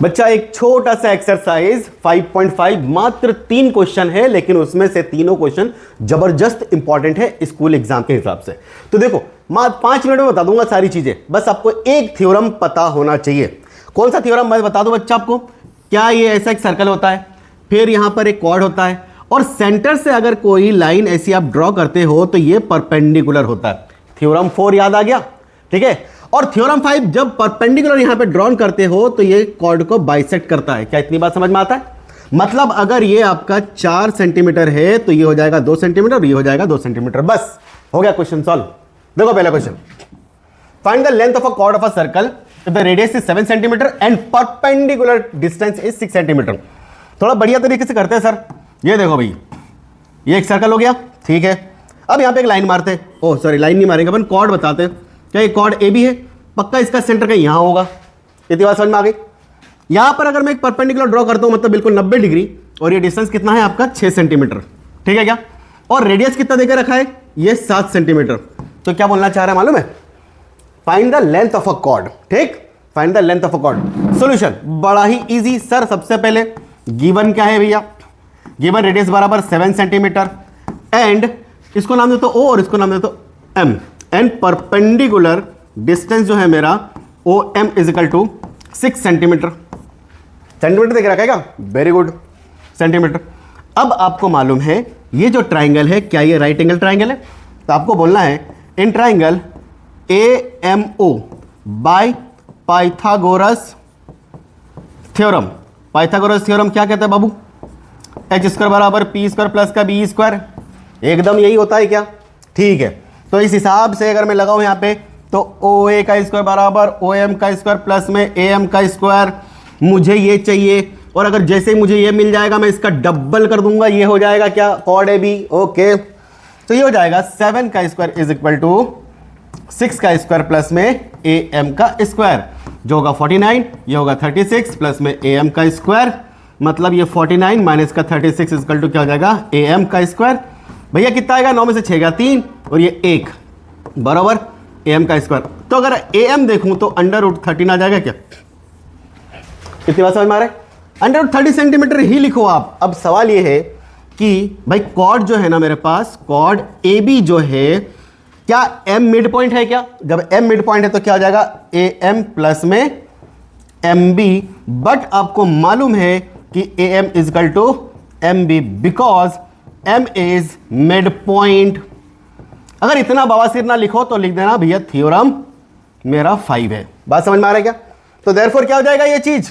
बच्चा एक छोटा सा एक्सरसाइज 5.5 मात्र 3 क्वेश्चन है, लेकिन उसमें से तीनों क्वेश्चन जबरदस्त इंपॉर्टेंट है स्कूल एग्जाम के हिसाब से। तो देखो मात्र 5 मिनट में बता दूंगा सारी चीजें, बस आपको एक थ्योरम पता होना चाहिए। कौन सा थ्योरम मैं बता दूं बच्चा आपको। क्या ये ऐसा एक सर्कल होता है, फिर यहां पर एक कॉर्ड होता है और सेंटर से अगर कोई लाइन ऐसी आप ड्रॉ करते हो तो ये परपेंडिकुलर होता है। थ्योरम 4 याद आ गया, ठीक है। और थ्योरम 5 जब परपेंडिकुलर यहां पे ड्रॉ करते हो तो ये कॉर्ड को बाइसेक्ट करता है। क्या इतनी बात समझ में आता है? मतलब अगर ये आपका 4 सेंटीमीटर है तो ये हो जाएगा 2 सेंटीमीटर और ये हो जाएगा 2 सेंटीमीटर। बस हो गया क्वेश्चन सॉल्व। देखो पहला question, find the length of a cord of a circle if the radius is 7 centimetre and perpendicular distance is 6 centimetre. थोड़ा बढ़िया तरीके से करते हैं सर। ये देखो भाई, ये एक सर्कल हो गया, ठीक है। अब यहां पे एक लाइन मारते हैं, ओह सॉरी लाइन नहीं मारेंगे अपन, कॉर्ड बताते हैं। क्या ये कॉर्ड ए बी है? पक्का इसका सेंटर कहीं यहां होगा। इतनी बात समझ में आ गई। यहां पर अगर मैं एक परपेंडिकुलर ड्रॉ करता हूं मतलब बिल्कुल 90 डिग्री, और ये डिस्टेंस कितना है आपका 6 सेंटीमीटर, ठीक है क्या। और रेडियस कितना देकर रखा है, ये 7 सेंटीमीटर। तो क्या बोलना चाह रहा है मालूम है, find the length of a chord, ठीक। Find the length of a chord. Solution बड़ा ही इजी सर। सबसे पहले गिवन क्या है भैया, गिवन रेडियस बराबर 7 सेंटीमीटर एंड इसको नाम दे तो ओ और इसको नाम दे तो एम, एंड परपेंडिकुलर डिस्टेंस जो है मेरा O M is equal to 6 centimetre. Centimetre देख रखा है, वेरी गुड, सेंटीमीटर। अब आपको मालूम है ये जो ट्राइंगल है, क्या ये राइट एंगल ट्राइंगल है? तो आपको बोलना है in triangle A M O by Pythagoras theorem. Pythagoras theorem क्या कहता है बाबू? एच स्क्वायर बराबर पी स्क्वायर प्लस का बी स्क्वायर। एकदम यही होता है क्या? ठीक है। तो इस हिसाब से अगर मैं लगाऊं यहां पे तो ओ ए का स्क्वायर बराबर ओ एम का स्क्वायर प्लस में ए एम का स्क्वायर, मुझे ये चाहिए। और अगर जैसे ही मुझे ये मिल जाएगा मैं इसका डबल कर दूंगा, ये हो जाएगा क्या, कॉर्ड ए बी। ओके, तो ये हो जाएगा 7 का स्क्वायर इज इक्वल टू 6 का स्क्वायर प्लस में ए एम का स्क्वायर, जो होगा 49। ये होगा 36 प्लस में ए एम का स्क्वायर, मतलब ये 49 माइनस का 36 इज इक्वल टू क्या हो जाएगा, ए एम का स्क्वायर। भैया कितना आएगा, 9 में से 6 गया 3 और ये 1 बराबर ए एम का स्क्वायर। तो अगर ए एम देखूं तो √13 आ जाएगा क्या? कितनी बात समझ में आ रहा है? √30 सेंटीमीटर ही लिखो आप। अब सवाल ये है कि भाई कॉर्ड जो है ना मेरे पास, कॉर्ड ए बी जो है, क्या एम मिड पॉइंट है क्या? जब एम मिड पॉइंट है तो क्या हो जाएगा, ए एम प्लस में एम बी। बट आपको मालूम है कि A M is equal to M B because M is mid point. अगर इतना बवासीर ना लिखो तो लिख देना भैया थ्योरम मेरा 5 है। बात समझ में आ रहा है क्या? तो देयरफॉर क्या हो जाएगा ये चीज,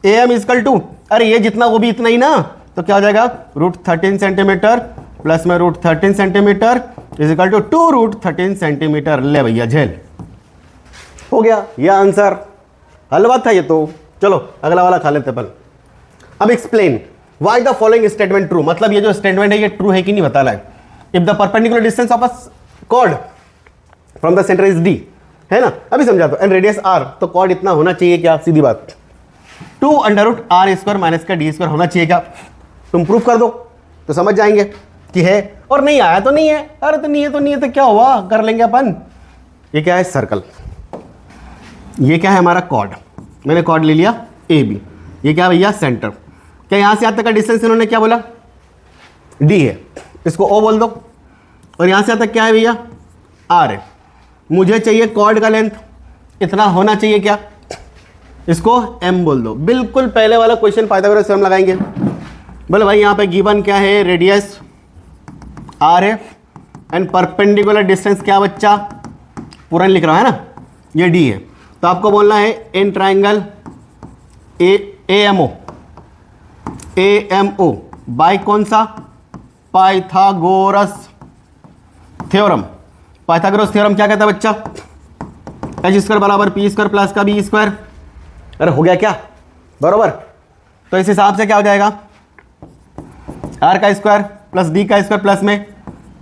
A M is equal to, अरे ये जितना वो भी इतना ही ना, तो क्या हो जाएगा √13 सेंटीमीटर प्लस में √13 centimetre is equal to 2√13 centimetre. ले भैया झेल, हो गया ये आंसर। हलवा था ये तो। चलो अगला वाला खा लेते अपन। अब explain why the following statement true, मतलब ये जो स्टेटमेंट है ये ट्रू है कि नहीं बता रहा है। If the perpendicular distance of a cord from the centre is D, है ना, अभी समझा तो, एंड रेडियस आर, तो कॉर्ड इतना होना चाहिए क्या? सीधी बात, 2√r² माइनस का d² होना चाहिए क्या? तुम प्रूफ कर दो तो समझ जाएंगे कि है, और नहीं आया तो नहीं है। अरे तो नहीं है तो नहीं है तो क्या हुआ, कर लेंगे अपन। ये क्या है, सर्कल। ये क्या है हमारा कॉर्ड, मैंने कॉर्ड ले लिया ए बी। ये क्या भैया, सेंटर। क्या यहां से यहां तक का डिस्टेंस इन्होंने क्या बोला, डी है, इसको ओ बोल दो। और यहां से यहां तक क्या है भैया, आर है। मुझे चाहिए कॉर्ड का लेंथ, इतना होना चाहिए क्या, इसको एम बोल दो। बिल्कुल पहले वाला क्वेश्चन पाइथागोरस थ्योरम लगाएंगे। बोले भाई यहां पे गिवन क्या है, रेडियस आर है एंड परपेंडिकुलर डिस्टेंस क्या बच्चा, पूरा लिख रहा है ना, ये डी है। तो आपको बोलना है in triangle A M O by कौन सा, पाइथागोरस थ्योरम। पाइथागोरस थ्योरम क्या कहता है बच्चा, एच स्क्वायर बराबर पी स्क्वायर प्लस का बी स्क्वायर। अरे हो गया क्या, बरोबर। तो इस हिसाब से क्या हो जाएगा, आर का स्क्वायर प्लस डी का स्क्वायर प्लस में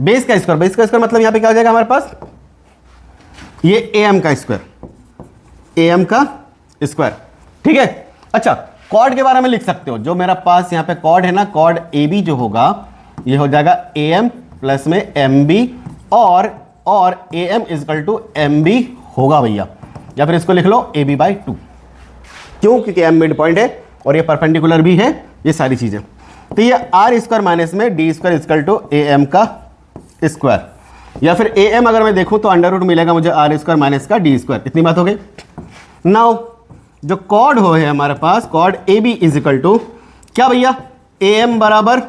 बेस का स्क्वायर। बेस का स्क्वायर मतलब यहां पे क्या हो जाएगा हमारे पास, ये ए एम का स्क्वायर, ए एम का स्क्वायर, ठीक है। अच्छा, कॉर्ड के बारे में लिख सकते हो, जो मेरा पास यहां पे कॉर्ड है ना, कॉर्ड ए बी जो होगा ये हो जाएगा ए एम प्लस में एम बी, और A M is equal to M B होगा भैया, या फिर इसको लिख लो ए बी बाई 2। क्यों? क्योंकि m मिड पॉइंट है और ये परपेंडिकुलर भी है, ये सारी चीजें। तो ये आर स्क्वायर माइनस में D square equal to A M का स्क्वायर, या फिर ए एम अगर मैं देखूं तो अंडर रूट मिलेगा मुझे आर स्क्वायर माइनस का डी स्क्वायर। इतनी बात हो गई। नाउ जो कॉड हो है हमारे पास, कॉड A B is equal to क्या भैया? ए एम बराबर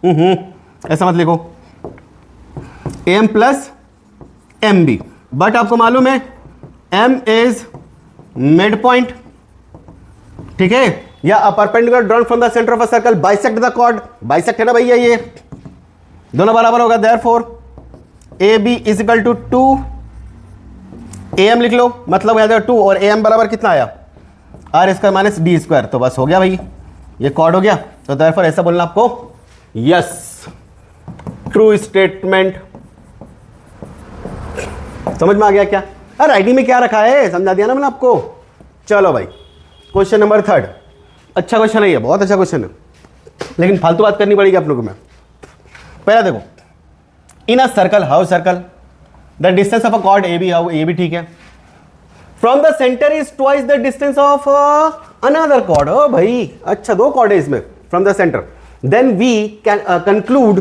ऐसा मत लिखो, A M plus M B, but आपको मालूम है एम इज मिड पॉइंट, ठीक है, या a perpendicular drawn from the centre of a circle bisect the chord, bisect है ना भैया, ये दोनों बराबर होगा, therefore A B is equal to 2 A M लिख लो, मतलब आ जाएगा 2 और ए एम बराबर कितना आया? R square minus D square. तो बस हो गया भाई, ये कॉर्ड हो गया। तो देयरफॉर ऐसा बोलना आपको, यस ट्रू स्टेटमेंट। समझ में आ गया क्या? अरे राइटिंग में क्या रखा है समझा दिया ना मैंने आपको। चलो भाई क्वेश्चन नंबर 3, अच्छा क्वेश्चन है ये, बहुत अच्छा क्वेश्चन है, लेकिन फालतू बात करनी पड़ेगी आप लोगों को। मैं पहला देखो, in a circle, how circle the distance of a chord A B, how A B, ठीक है, from the centre is twice the distance of another chord. ओ भाई अच्छा, 2 कॉर्ड है इसमें from the centre, then we can conclude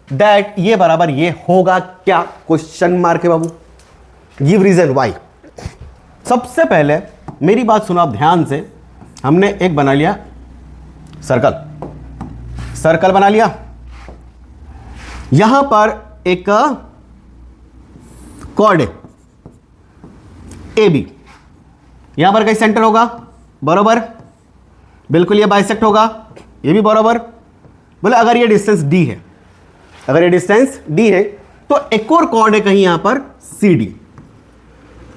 that ये बराबर ये होगा क्या? क्वेश्चन मार्क है बाबू, गिव रीजन वाई। सबसे पहले मेरी बात सुनो आप ध्यान से, हमने एक बना लिया सर्कल, सर्कल बना लिया, यहां पर एक कॉर्ड है ए बी, यहां पर कहीं सेंटर होगा, बराबर, बिल्कुल ये बाइसेक्ट होगा, ये भी बराबर। बोले अगर ये डिस्टेंस डी है, अगर ये डिस्टेंस डी है तो एक और कॉर्ड है कहीं यहां पर सी डी,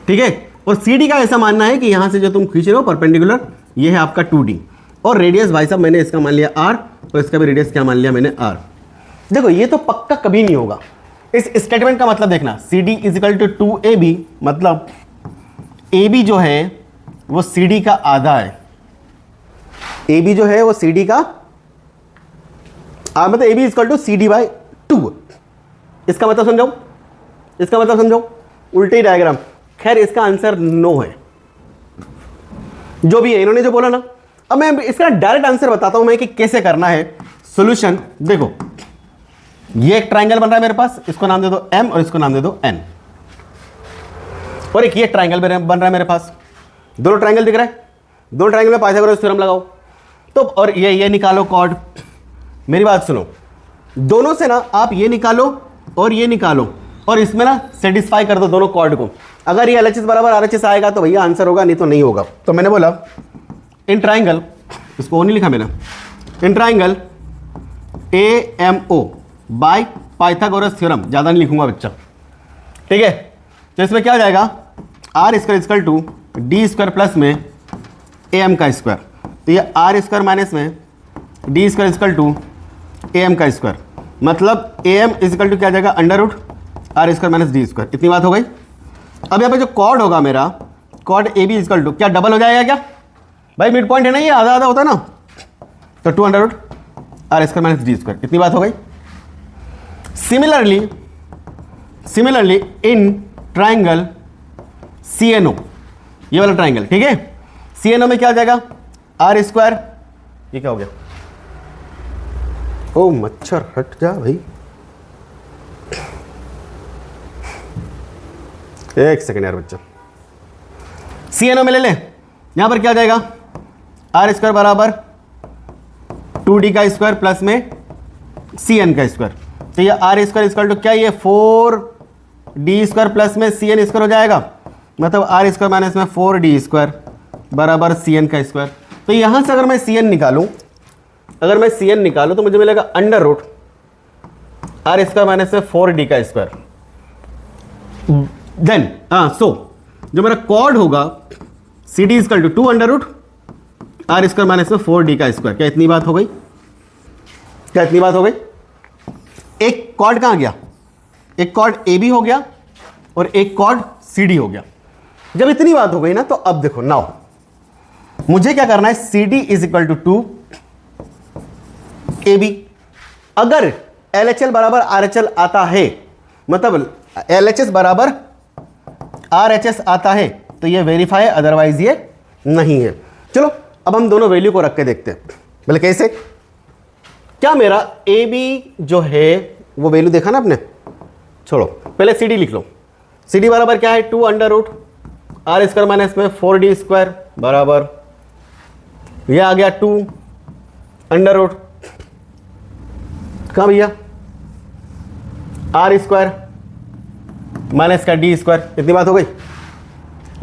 ठीक है, और सी डी का ऐसा मानना है कि यहां से जो तुम खींच रहे हो परपेंडिकुलर, ये है आपका 2D, और रेडियस भाई साहब मैंने इसका मान लिया r, और इसका भी रेडियस क्या मान लिया मैंने r। देखो ये तो पक्का कभी नहीं होगा। इस स्टेटमेंट का मतलब देखना, C D is equal to 2AB, मतलब ए बी जो है वो सी डी का आधा है, ए बी जो है वो सी डी का मतलब A B is equal to C D by 2। इसका मतलब समझाओ, इसका मतलब समझाओ, उल्टी डायग्राम। खैर इसका आंसर नो है, जो भी है इन्होंने जो बोला ना। अब मैं इसका डायरेक्ट आंसर बताता हूं मैं कि कैसे करना है सॉल्यूशन। देखो ये एक ट्रायंगल बन रहा है मेरे पास, इसको नाम दे दो M और इसको नाम दे दो N, और एक ये ट्रायंगल बन रहा है मेरे पास, दोनों ट्रायंगल दिख रहा है, दोनों ट्रायंगल में पाइथागोरस थ्योरम लगाओ तो, और ये निकालो कॉर्ड। मेरी बात सुनो, दोनों से ना आप ये निकालो और ये निकालो, और इसमें ना सेटिस्फाई कर दो दोनों कॉर्ड को। अगर ये LHS बराबर RHS आएगा तो भैया आंसर होगा, नहीं तो नहीं होगा। तो मैंने बोला इन ट्राइंगल, इसको नहीं लिखा मैंने, in triangle AMO bye Pythagoras theorem, ज़्यादा नहीं लिखूंगा बच्चा, ठीक है। तो इसमें क्या हो जाएगा, R square equal to D square plus में AM का स्क्वायर, तो ये आर स्क्वायर माइनस में D square equal to AM का स्क्वायर, मतलब AM इज इक्वल टू क्या जाएगा, under root R square minus D square. इतनी बात हो गई। अब यहाँ पे जो कॉर्ड होगा मेरा, chord A B equal to क्या डबल हो जाएगा क्या भाई, मिड पॉइंट है ना, ये आधा आधा होता है ना, तो 2 under root R square minus D square. इतनी बात हो गई। सिमिलरली इन ट्राइंगल CNO, ये वाला ट्राइंगल, ठीक है, CNO में क्या हो जाएगा, आर स्क्वायर, ये क्या हो गया, ओ मच्छर हट जा भाई, एक सेकेंड यार बच्चा, CNO में ले ले, यहां पर क्या हो जाएगा, आर स्क्वायर बराबर 2D का स्क्वायर प्लस में CN का स्क्वायर, तो ये आर स्क्वायर इक्वल टू क्या, ये 4D स्क्वायर प्लस में CN स्क्वायर हो जाएगा, मतलब आर स्क्वायर माइनस में 4D स्क्वायर बराबर CN का स्क्वायर। तो यहां से अगर मैं CN निकालूं, अगर मैं CN निकालूं तो मुझे मिलेगा under root R square minus में 4D का स्क्वायर। देन सो जो मेरा कॉर्ड होगा CD equal to 2 under root R square minus में 4D का स्क्वायर। क्या इतनी बात हो गई, क्या इतनी बात हो गई। एक कॉर्ड कहां गया, एक कॉर्ड AB हो गया और एक कॉर्ड CD हो गया। जब इतनी बात हो गई ना, तो अब देखो नाउ मुझे क्या करना है, CD is equal to 2 AB। अगर LHL बराबर RHL आता है, मतलब LHS बराबर RHS आता है तो ये वेरीफाई है, अदरवाइज ये नहीं है। चलो अब हम दोनों वैल्यू को रख के देखते हैं। बोले कैसे? क्या मेरा ए बी जो है वो वैल्यू देखा ना आपने, छोड़ो, पहले सी डी लिख लो। सी डी बराबर क्या है? 2 under root R square minus में 4d स्क्वायर बराबर, ये आ गया 2 अंडर रूट, कहाँ भैया, आर स्क्वायर माइनस का डी स्क्वायर। इतनी बात हो गई।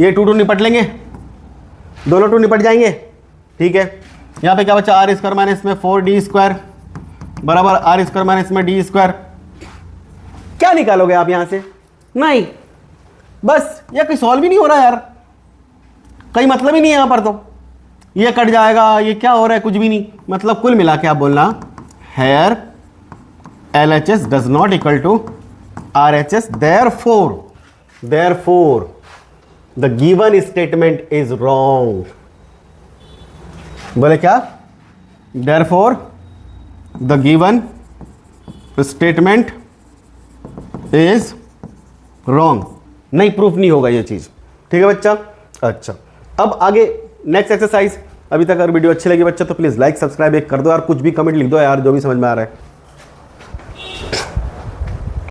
ये 2 निपट लेंगे, दोनों 2 निपट जाएंगे, ठीक है। यहां पे क्या बचा? आर स्क्वायर माइनस में 4d स्क्वायर बराबर आर स्क्वायर माइनस में डी स्क्वायर। क्या निकालोगे आप यहां से? नहीं, बस ये कोई सॉल्व ही नहीं हो रहा यार, कहीं मतलब ही नहीं है यहां पर। तो ये कट जाएगा, ये क्या हो रहा है, कुछ भी नहीं। मतलब कुल मिला के आप बोलना here LHS does not equal to RHS, therefore the given statement is wrong। बोले क्या? therefore the given statement is wrong। नहीं, प्रूफ नहीं होगा ये चीज, ठीक है बच्चा। अच्छा, अब आगे नेक्स्ट एक्सरसाइज। अभी तक अगर वीडियो अच्छी लगी बच्चा तो प्लीज लाइक सब्सक्राइब एक कर दो यार, कुछ भी कमेंट लिख दो यार, जो भी समझ में आ रहा है।